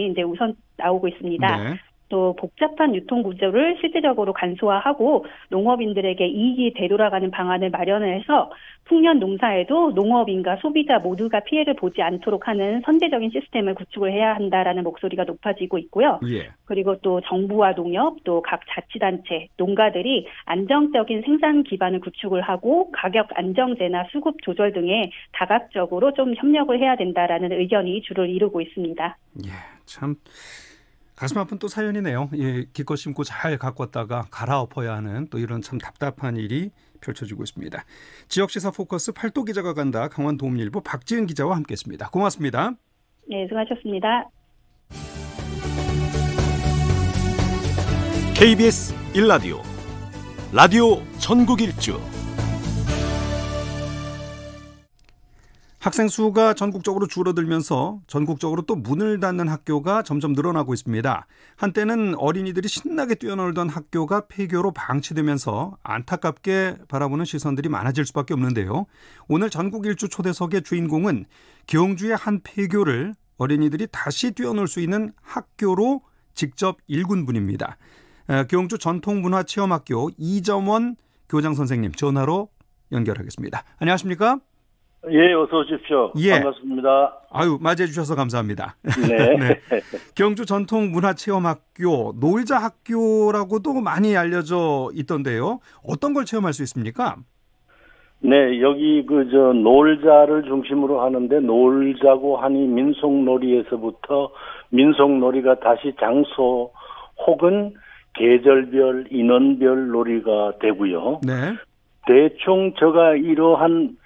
나오고 있습니다. 네. 또 복잡한 유통 구조를 실질적으로 간소화하고 농업인들에게 이익이 되돌아가는 방안을 마련을 해서 풍년 농사에도 농업인과 소비자 모두가 피해를 보지 않도록 하는 선제적인 시스템을 구축을 해야 한다라는 목소리가 높아지고 있고요. 예. 그리고 또 정부와 농협, 또 각 자치단체, 농가들이 안정적인 생산 기반을 구축을 하고 가격 안정제나 수급 조절 등에 다각적으로 좀 협력을 해야 된다라는 의견이 주를 이루고 있습니다. 예, 참 가슴 아픈 또 사연이네요. 예, 기껏 심고 잘 가꿨다가 갈아엎어야 하는 또 이런 참 답답한 일이 펼쳐지고 있습니다. 지역시사 포커스 팔도 기자가 간다. 강원도움일보 박지은 기자와 함께했습니다. 고맙습니다. 네, 수고하셨습니다. KBS 1라디오 라디오 전국일주. 학생 수가 전국적으로 줄어들면서 전국적으로 또 문을 닫는 학교가 점점 늘어나고 있습니다. 한때는 어린이들이 신나게 뛰어놀던 학교가 폐교로 방치되면서 안타깝게 바라보는 시선들이 많아질 수밖에 없는데요. 오늘 전국일주 초대석의 주인공은 경주의 한 폐교를 어린이들이 다시 뛰어놀 수 있는 학교로 직접 일군 분입니다. 경주 전통문화체험학교 이점원 교장 선생님 전화로 연결하겠습니다. 안녕하십니까? 예, 어서 오십시오. 예. 반갑습니다. 아유, 맞이해 주셔서 감사합니다. 네. 네. 경주 전통문화체험학교, 놀자 학교라고도 많이 알려져 있던데요. 어떤 걸 체험할 수 있습니까? 네, 여기 놀자를 중심으로 하는데 놀자고 하니 민속놀이에서부터 민속놀이가 다시 장소 혹은 계절별, 인원별 놀이가 되고요. 네. 대충 제가 이러한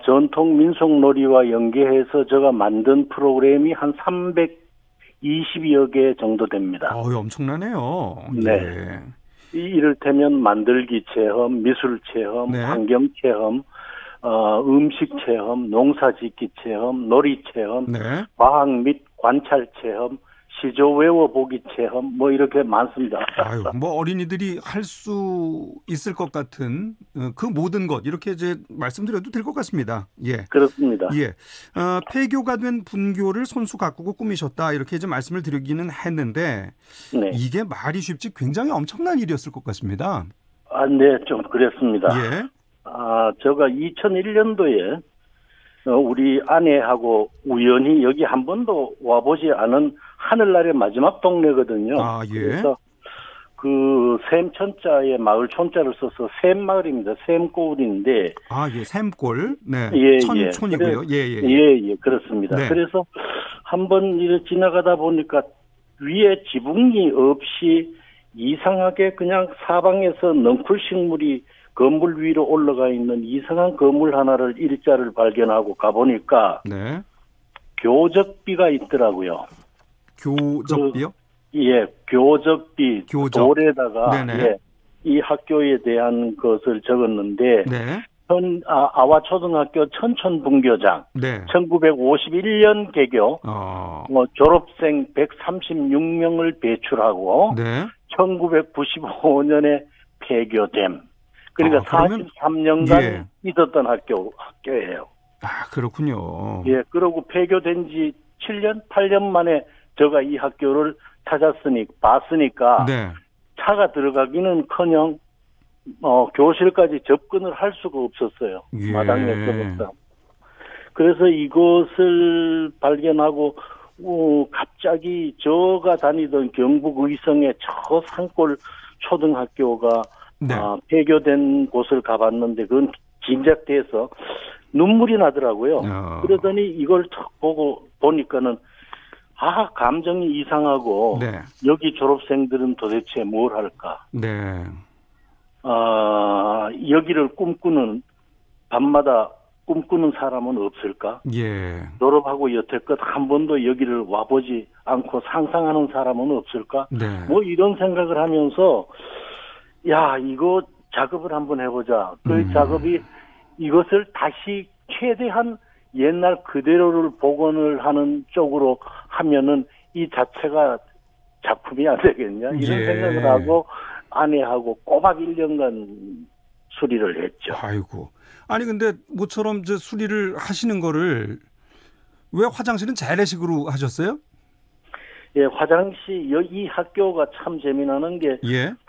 전통 민속놀이와 연계해서 제가 만든 프로그램이 한 320여 개 정도 됩니다. 엄청나네요. 네. 이를테면 만들기 체험, 미술 체험, 네. 환경 체험, 음식 체험, 농사짓기 체험, 놀이 체험, 네. 과학 및 관찰 체험, 시조 외워보기 체험, 이렇게 많습니다. 아유, 어린이들이 할 수 있을 것 같은 그 모든 것 이렇게 이제 말씀드려도 될 것 같습니다. 예. 그렇습니다. 예. 폐교가 된 분교를 손수 가꾸고 꾸미셨다 이렇게 이제 말씀을 드리기는 했는데 네. 이게 말이 쉽지 굉장히 엄청난 일이었을 것 같습니다. 네, 좀 그랬습니다. 예. 제가 2001년도에 우리 아내하고 우연히 여기 한 번도 와보지 않은 하늘날의 마지막 동네거든요. 예. 그래서 그 샘천자에 마을 촌자를 써서 샘마을입니다. 샘골인데. 예, 샘골. 네. 예, 천촌이고요. 예, 그렇습니다. 네. 그래서 한번 이렇게 지나가다 보니까 위에 지붕이 없이 이상하게 그냥 사방에서 넝쿨식물이 건물 위로 올라가 있는 이상한 건물 하나를 일자를 발견하고 가보니까 네. 교적비가 있더라고요. 교적비요? 교적비 돌에다가 이 학교에 대한 것을 적었는데 네. 아와초등학교 천촌분교장 네. 1951년 개교 졸업생 136명을 배출하고 네. 1995년에 폐교됨. 그러니까 43년간 있었던 학교예요. 그렇군요. 예, 그러고 폐교된 지 7년, 8년 만에 제가 이 학교를 봤으니까 네. 차가 들어가기는커녕 교실까지 접근을 할 수가 없었어요. 예. 마당에서부터. 그래서 이것을 발견하고 갑자기 제가 다니던 경북 의성의 저 산골 초등학교가 네. 폐교된 곳을 가봤는데 그건 짐작돼서 눈물이 나더라고요. 그러더니 이걸 탁 보고 보니까는 감정이 이상하고 네. 여기 졸업생들은 도대체 뭘 할까? 네. 여기를 밤마다 꿈꾸는 사람은 없을까? 예. 졸업하고 여태껏 한 번도 여기를 와보지 않고 상상하는 사람은 없을까? 네. 이런 생각을 하면서 이거 작업을 한번 해보자. 그 작업이 이것을 다시 최대한 옛날 그대로를 복원을 하는 쪽으로 하면은 이 자체가 작품이 안 되겠냐 이런 생각을 하고 아내하고 꼬박 1년간 수리를 했죠. 아이고. 아니 근데 모처럼 수리를 하시는 거를 왜 화장실은 재래식으로 하셨어요? 예, 화장실 이 학교가 참 재미나는 게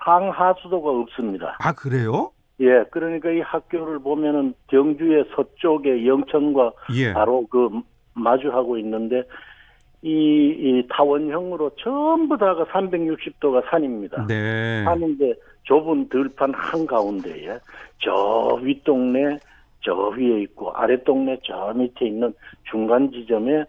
상하수도가 없습니다. 그래요? 예, 그러니까 이 학교를 보면은 경주의 서쪽에 영천과 바로 마주하고 있는데 이 타원형으로 전부 다가 360도가 산입니다. 네. 산인데 좁은 들판 한가운데에 저 윗동네 저 위에 있고 아랫동네 저 밑에 있는 중간 지점에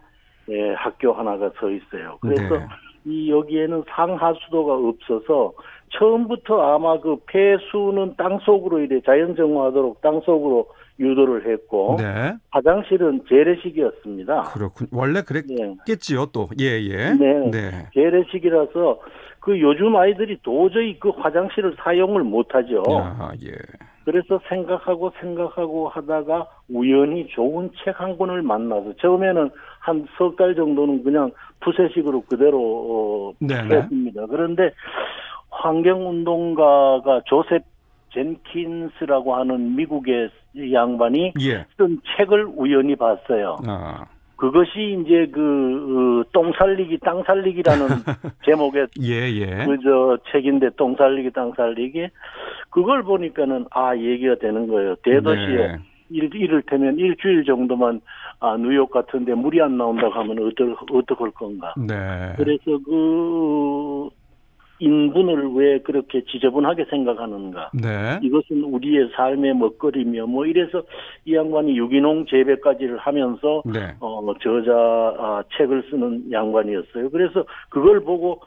학교 하나가 서 있어요. 그래서 여기에는 상하수도가 없어서 처음부터 아마 그 폐수는 땅속으로 자연정화하도록 땅속으로 유도를 했고 네. 화장실은 재래식이었습니다. 그렇군. 원래 그랬겠지요, 또. 예. 네. 재래식이라서 그 요즘 아이들이 도저히 그 화장실을 사용을 못하죠. 예. 그래서 생각하고 하다가 우연히 좋은 책 한 권을 만나서 처음에는 한 석 달 정도는 그냥 푸세식으로 그대로 했습니다. 그런데 환경운동가가 조셉 젠킨스라고 하는 미국의 양반이 쓴 책을 우연히 봤어요. 그것이 이제 똥 살리기, 땅 살리기라는 제목의 그저 책인데 똥 살리기, 땅 살리기. 그걸 보니까는 얘기가 되는 거예요. 대도시에 이를테면 일주일 정도만 뉴욕 같은데 물이 안 나온다고 하면 어떡할 건가. 그래서 그 인분을 왜 그렇게 지저분하게 생각하는가. 이것은 우리의 삶의 먹거리며 뭐 이래서 이 양반이 유기농 재배까지를 하면서 책을 쓰는 양반이었어요. 그래서 그걸 보고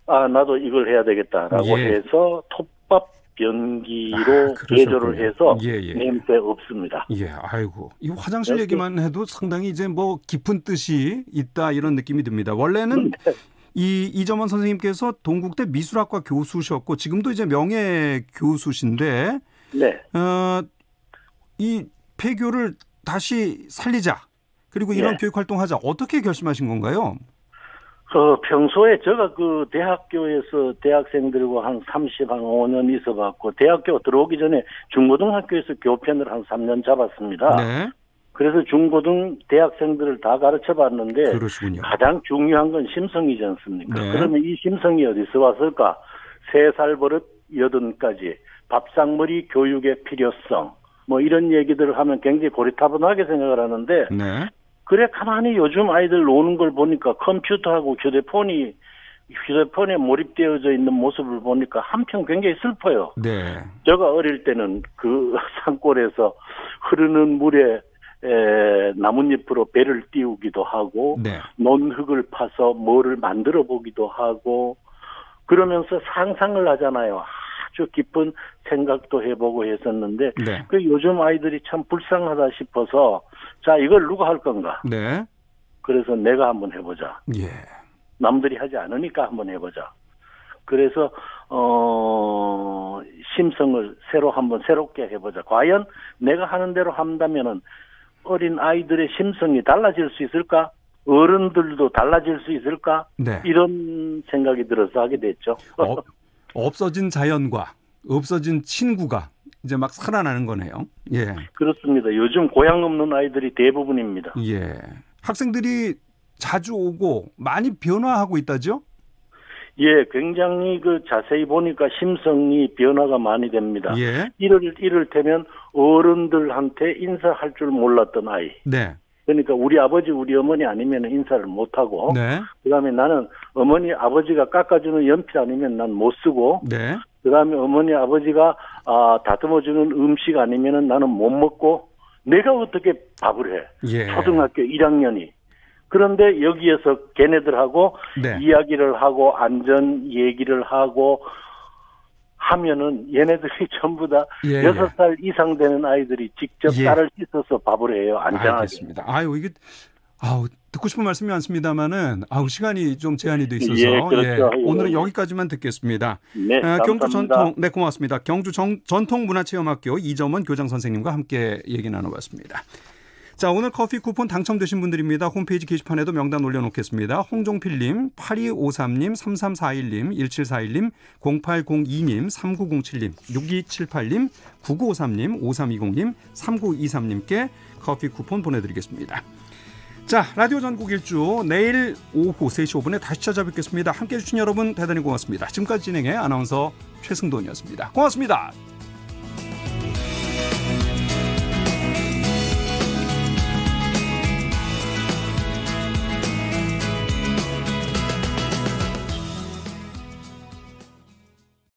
나도 이걸 해야 되겠다라고 해서 톱밥 변기로 개조를 해서 냄새 없습니다. 아이고. 이 화장실 얘기만 해도 상당히 이제 뭐 깊은 뜻이 있다 이런 느낌이 듭니다. 원래는 이점원 선생님께서 동국대 미술학과 교수셨고 지금도 이제 명예 교수신데 이 폐교를 다시 살리자 그리고 이런 교육 활동하자 어떻게 결심하신 건가요? 평소에 제가 그 대학교에서 대학생들과 한 35년 있어봤고 대학교 들어오기 전에 중고등학교에서 교편을 한 3년 잡았습니다. 그래서 중고등 대학생들을 다 가르쳐봤는데 가장 중요한 건 심성이지 않습니까? 그러면 이 심성이 어디서 왔을까? 3살 버릇 80까지 밥상머리 교육의 필요성 뭐 이런 얘기들을 하면 굉장히 고리타분하게 생각을 하는데 그래 가만히 요즘 아이들 노는 걸 보니까 컴퓨터하고 휴대폰에 몰입되어져 있는 모습을 보니까 한편 굉장히 슬퍼요. 제가 어릴 때는 그 산골에서 흐르는 물에 나뭇잎으로 배를 띄우기도 하고 논흙을 파서 뭐를 만들어 보기도 하고 그러면서 상상을 하잖아요. 아주 깊은 생각도 해보고 했었는데 그 요즘 아이들이 참 불쌍하다 싶어서 자 이걸 누가 할 건가? 그래서 내가 한번 해보자. 남들이 하지 않으니까 한번 해보자. 그래서 심성을 새롭게 해보자. 과연 내가 하는 대로 한다면은 어린 아이들의 심성이 달라질 수 있을까? 어른들도 달라질 수 있을까? 이런 생각이 들어서 하게 됐죠. 없어진 자연과 없어진 친구가 이제 막 살아나는 거네요. 그렇습니다. 요즘 고향 없는 아이들이 대부분입니다. 학생들이 자주 오고 많이 변화하고 있다죠? 굉장히 자세히 보니까 심성이 변화가 많이 됩니다. 이를테면 어른들한테 인사할 줄 몰랐던 아이. 그러니까 우리 아버지, 우리 어머니 아니면 인사를 못하고 그다음에 나는 어머니, 아버지가 깎아주는 연필 아니면 난 못 쓰고 그다음에 어머니, 아버지가 다듬어주는 음식 아니면 나는 못 먹고 내가 어떻게 밥을 해. 초등학교 1학년이. 그런데 여기에서 걔네들하고 이야기를 하고 안전 얘기를 하고 하면은 얘네들이 전부 다 6살 이상 되는 아이들이 직접 쌀을 씻어서 밥을 해요. 안전하게. 알겠습니다. 이게 듣고 싶은 말씀이 많습니다만은 시간이 좀 제한이 돼 있어서 오늘은 여기까지만 듣겠습니다. 경주 고맙습니다. 경주 전통문화체험학교 이점원 교장 선생님과 함께 얘기 나눠봤습니다. 자, 오늘 커피 쿠폰 당첨되신 분들입니다. 홈페이지 게시판에도 명단 올려놓겠습니다. 홍종필님, 8253님, 3341님, 1741님, 0802님, 3907님, 6278님, 9953님, 5320님, 3923님께 커피 쿠폰 보내드리겠습니다. 자, 라디오 전국 일주 내일 오후 3시 5분에 다시 찾아뵙겠습니다. 함께해 주신 여러분 대단히 고맙습니다. 지금까지 진행의 아나운서 최승돈이었습니다. 고맙습니다.